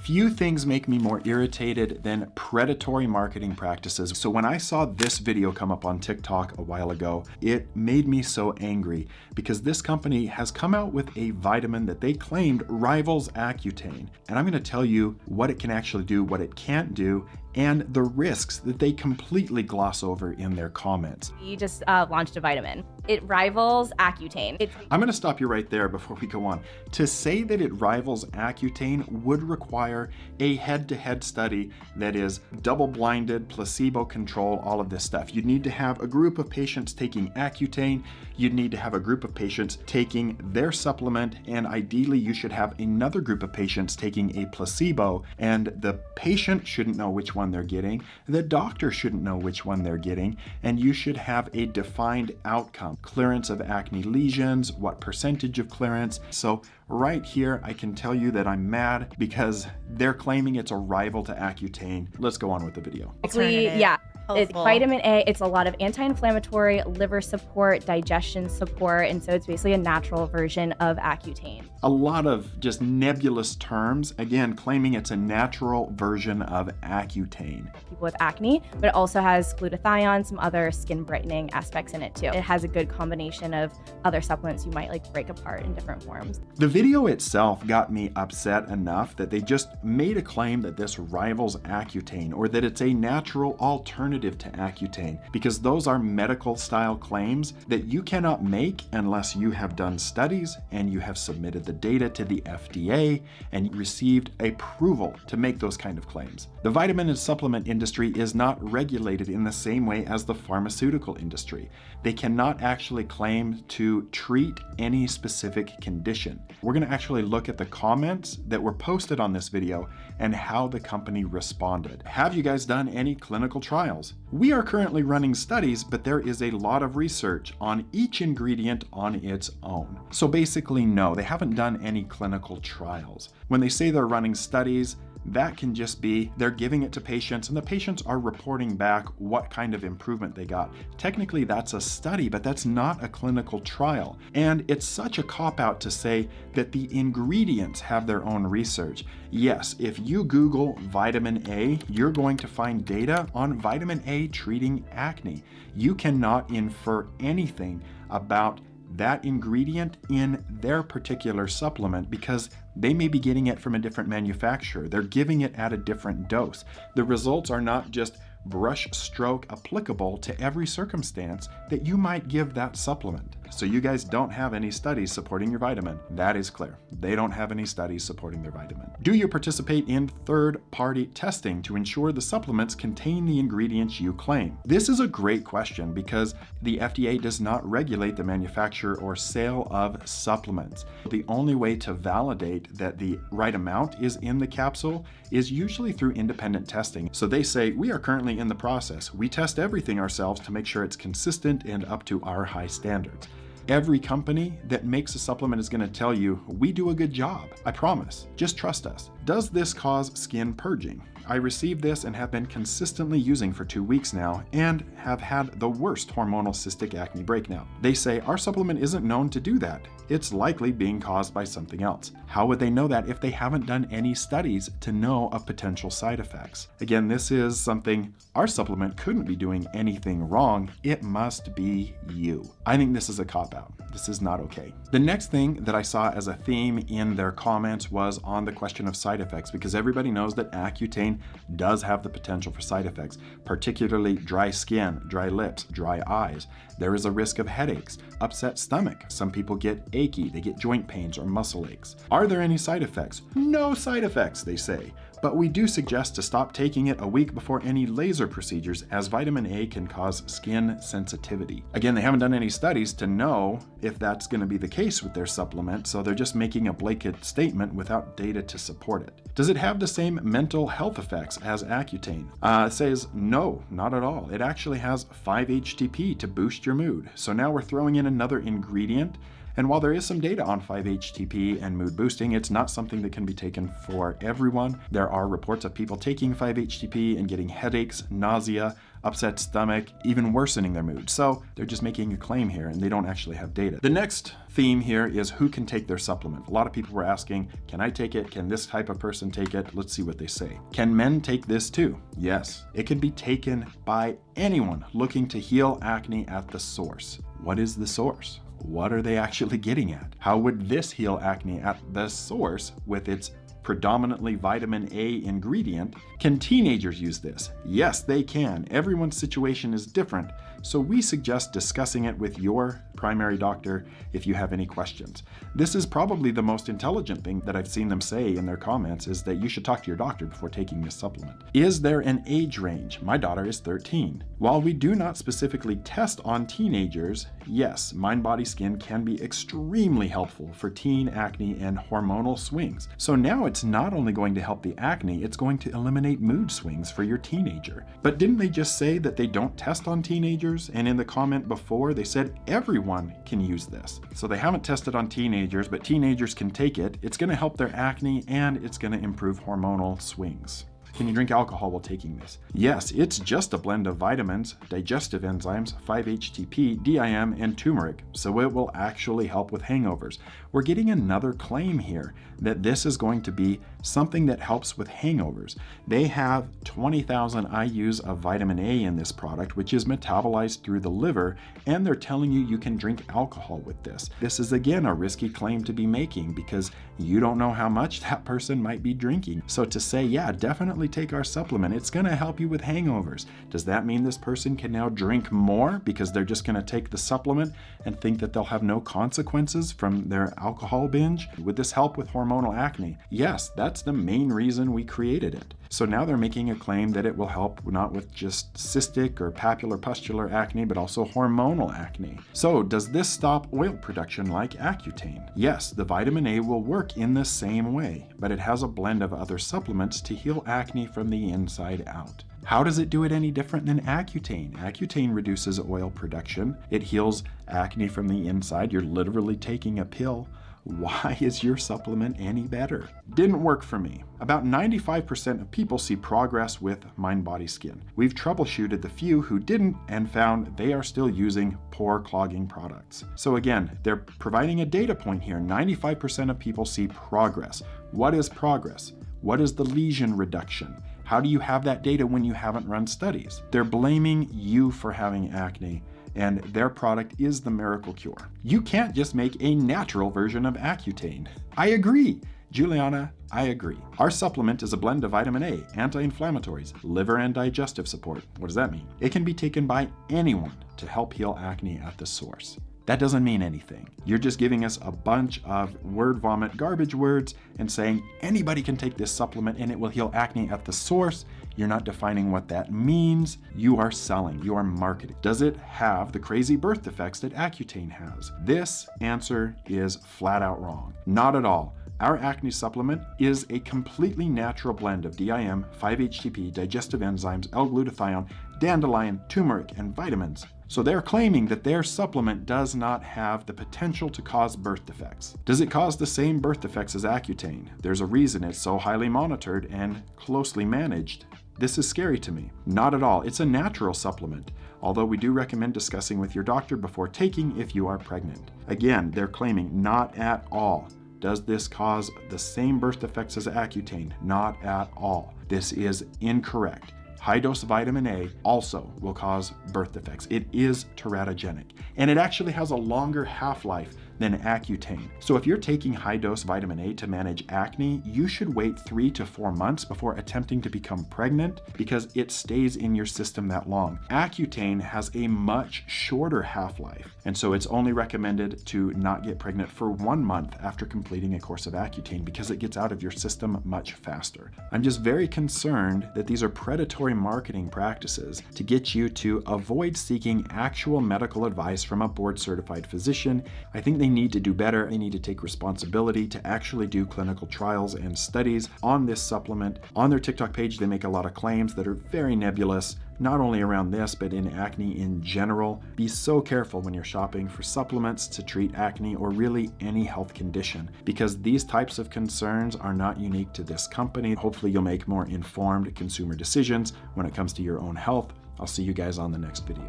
Few things make me more irritated than predatory marketing practices. So when I saw this video come up on TikTok a while ago, it made me so angry because this company has come out with a vitamin that they claimed rivals Accutane. And I'm going to tell you what it can actually do, what it can't do, and the risks that they completely gloss over in their comments. We just launched a vitamin. It rivals Accutane. I'm going to stop you right there before we go on. To say that it rivals Accutane would require a head-to-head study that is double-blinded, placebo-controlled, all of this stuff. You'd need to have a group of patients taking Accutane. You'd need to have a group of patients taking their supplement, and ideally you should have another group of patients taking a placebo, and the patient shouldn't know which one they're getting, the doctor shouldn't know which one they're getting, and you should have a defined outcome. Clearance of acne lesions, what percentage of clearance. So right here, I can tell you that I'm mad because they're claiming it's a rival to Accutane. Let's go on with the video. Yeah. It's vitamin A, it's a lot of anti-inflammatory, liver support, digestion support, and so it's basically a natural version of Accutane. A lot of just nebulous terms, again, claiming it's a natural version of Accutane. People with acne, but it also has glutathione, some other skin brightening aspects in it too. It has a good combination of other supplements you might like break apart in different forms. The video itself got me upset enough that they just made a claim that this rivals Accutane or that it's a natural alternative to Accutane, because those are medical style claims that you cannot make unless you have done studies and you have submitted the data to the FDA and received approval to make those kind of claims. The vitamin and supplement industry is not regulated in the same way as the pharmaceutical industry. They cannot actually claim to treat any specific condition. We're going to actually look at the comments that were posted on this video and how the company responded. Have you guys done any clinical trials? We are currently running studies, but there is a lot of research on each ingredient on its own. So basically, no, they haven't done any clinical trials. When they say they're running studies, that can just be they're giving it to patients and the patients are reporting back what kind of improvement they got. Technically, that's a study, but that's not a clinical trial. And it's such a cop-out to say that the ingredients have their own research. Yes, if you Google vitamin A, you're going to find data on vitamin A treating acne. You cannot infer anything about that ingredient in their particular supplement because they may be getting it from a different manufacturer. They're giving it at a different dose. The results are not just brush stroke applicable to every circumstance that you might give that supplement. So you guys don't have any studies supporting your vitamin. That is clear. They don't have any studies supporting their vitamin. Do you participate in third-party testing to ensure the supplements contain the ingredients you claim? This is a great question because the FDA does not regulate the manufacture or sale of supplements. The only way to validate that the right amount is in the capsule is usually through independent testing. So they say, we are currently in the process. We test everything ourselves to make sure it's consistent and up to our high standards. Every company that makes a supplement is going to tell you, we do a good job. I promise. Just trust us. Does this cause skin purging? I received this and have been consistently using for 2 weeks now and have had the worst hormonal cystic acne breakdown. They say our supplement isn't known to do that. It's likely being caused by something else. How would they know that if they haven't done any studies to know of potential side effects? Again, this is something our supplement couldn't be doing anything wrong. It must be you. I think this is a cop-out. This is not okay. The next thing that I saw as a theme in their comments was on the question of side effects, because everybody knows that Accutane does have the potential for side effects, particularly dry skin, dry lips, dry eyes. There is a risk of headaches, upset stomach. Some people get achy, they get joint pains or muscle aches. Are there any side effects? No side effects, they say. But we do suggest to stop taking it a week before any laser procedures, as vitamin A can cause skin sensitivity. Again, they haven't done any studies to know if that's going to be the case with their supplement, so they're just making a blanket statement without data to support it. Does it have the same mental health effects as Accutane? It says no, not at all. It actually has 5-HTP to boost your mood. So now we're throwing in another ingredient. And while there is some data on 5-HTP and mood boosting, it's not something that can be taken for everyone. There are reports of people taking 5-HTP and getting headaches, nausea, upset stomach, even worsening their mood. So they're just making a claim here and they don't actually have data. The next theme here is who can take their supplement. A lot of people were asking, can I take it? Can this type of person take it? Let's see what they say. Can men take this too? Yes, it can be taken by anyone looking to heal acne at the source. What is the source? What are they actually getting at? How would this heal acne at the source with its predominantly vitamin A ingredient? Can teenagers use this? Yes, they can. Everyone's situation is different, so we suggest discussing it with your primary doctor if you have any questions. This is probably the most intelligent thing that I've seen them say in their comments, is that you should talk to your doctor before taking this supplement. Is there an age range? My daughter is 13. While we do not specifically test on teenagers, yes, Mind Body Skin can be extremely helpful for teen acne and hormonal swings. So now it's not only going to help the acne, it's going to eliminate mood swings for your teenager. But didn't they just say that they don't test on teenagers? And in the comment before, they said everyone can use this. So they haven't tested on teenagers, but teenagers can take it. It's going to help their acne and it's going to improve hormonal swings. Can you drink alcohol while taking this? Yes, it's just a blend of vitamins, digestive enzymes, 5-HTP, DIM, and turmeric, so it will actually help with hangovers. We're getting another claim here that this is going to be something that helps with hangovers. They have 20,000 IUs of vitamin A in this product, which is metabolized through the liver, and they're telling you you can drink alcohol with this. This is again a risky claim to be making because you don't know how much that person might be drinking. So to say, yeah, definitely take our supplement, it's going to help you with hangovers. Does that mean this person can now drink more because they're just going to take the supplement and think that they'll have no consequences from their alcohol binge? Would this help with hormonal acne? Yes, that's the main reason we created it. So now they're making a claim that it will help not with just cystic or papular-pustular acne, but also hormonal acne. So does this stop oil production like Accutane? Yes, the vitamin A will work in the same way, but it has a blend of other supplements to heal acne from the inside out. How does it do it any different than Accutane? Accutane reduces oil production. It heals acne from the inside. You're literally taking a pill. Why is your supplement any better? Didn't work for me. About 95% of people see progress with Mind Body Skin. We've troubleshooted the few who didn't and found they are still using pore clogging products. So again, they're providing a data point here. 95% of people see progress. What is progress? What is the lesion reduction? How do you have that data when you haven't run studies? They're blaming you for having acne, and their product is the miracle cure. You can't just make a natural version of Accutane. I agree. Juliana, I agree. Our supplement is a blend of vitamin A, anti-inflammatories, liver and digestive support. What does that mean? It can be taken by anyone to help heal acne at the source. That doesn't mean anything. You're just giving us a bunch of word vomit garbage words and saying anybody can take this supplement and it will heal acne at the source. You're not defining what that means. You are selling, you are marketing. Does it have the crazy birth defects that Accutane has? This answer is flat out wrong. Not at all. Our acne supplement is a completely natural blend of DIM, 5-HTP, digestive enzymes, L-glutathione, dandelion, turmeric, and vitamins. So they're claiming that their supplement does not have the potential to cause birth defects. Does it cause the same birth defects as Accutane? There's a reason it's so highly monitored and closely managed. This is scary to me. Not at all. It's a natural supplement, although we do recommend discussing with your doctor before taking if you are pregnant. Again, they're claiming not at all. Does this cause the same birth defects as Accutane? Not at all. This is incorrect. High-dose vitamin A also will cause birth defects. It is teratogenic, and it actually has a longer half-life than Accutane. So if you're taking high-dose vitamin A to manage acne, you should wait 3 to 4 months before attempting to become pregnant because it stays in your system that long. Accutane has a much shorter half-life, and so it's only recommended to not get pregnant for 1 month after completing a course of Accutane because it gets out of your system much faster. I'm just very concerned that these are predatory marketing practices to get you to avoid seeking actual medical advice from a board-certified physician. I think they need to do better. They need to take responsibility to actually do clinical trials and studies on this supplement. On their TikTok page, they make a lot of claims that are very nebulous, not only around this, but in acne in general. Be so careful when you're shopping for supplements to treat acne or really any health condition, because these types of concerns are not unique to this company. Hopefully you'll make more informed consumer decisions when it comes to your own health. I'll see you guys on the next video.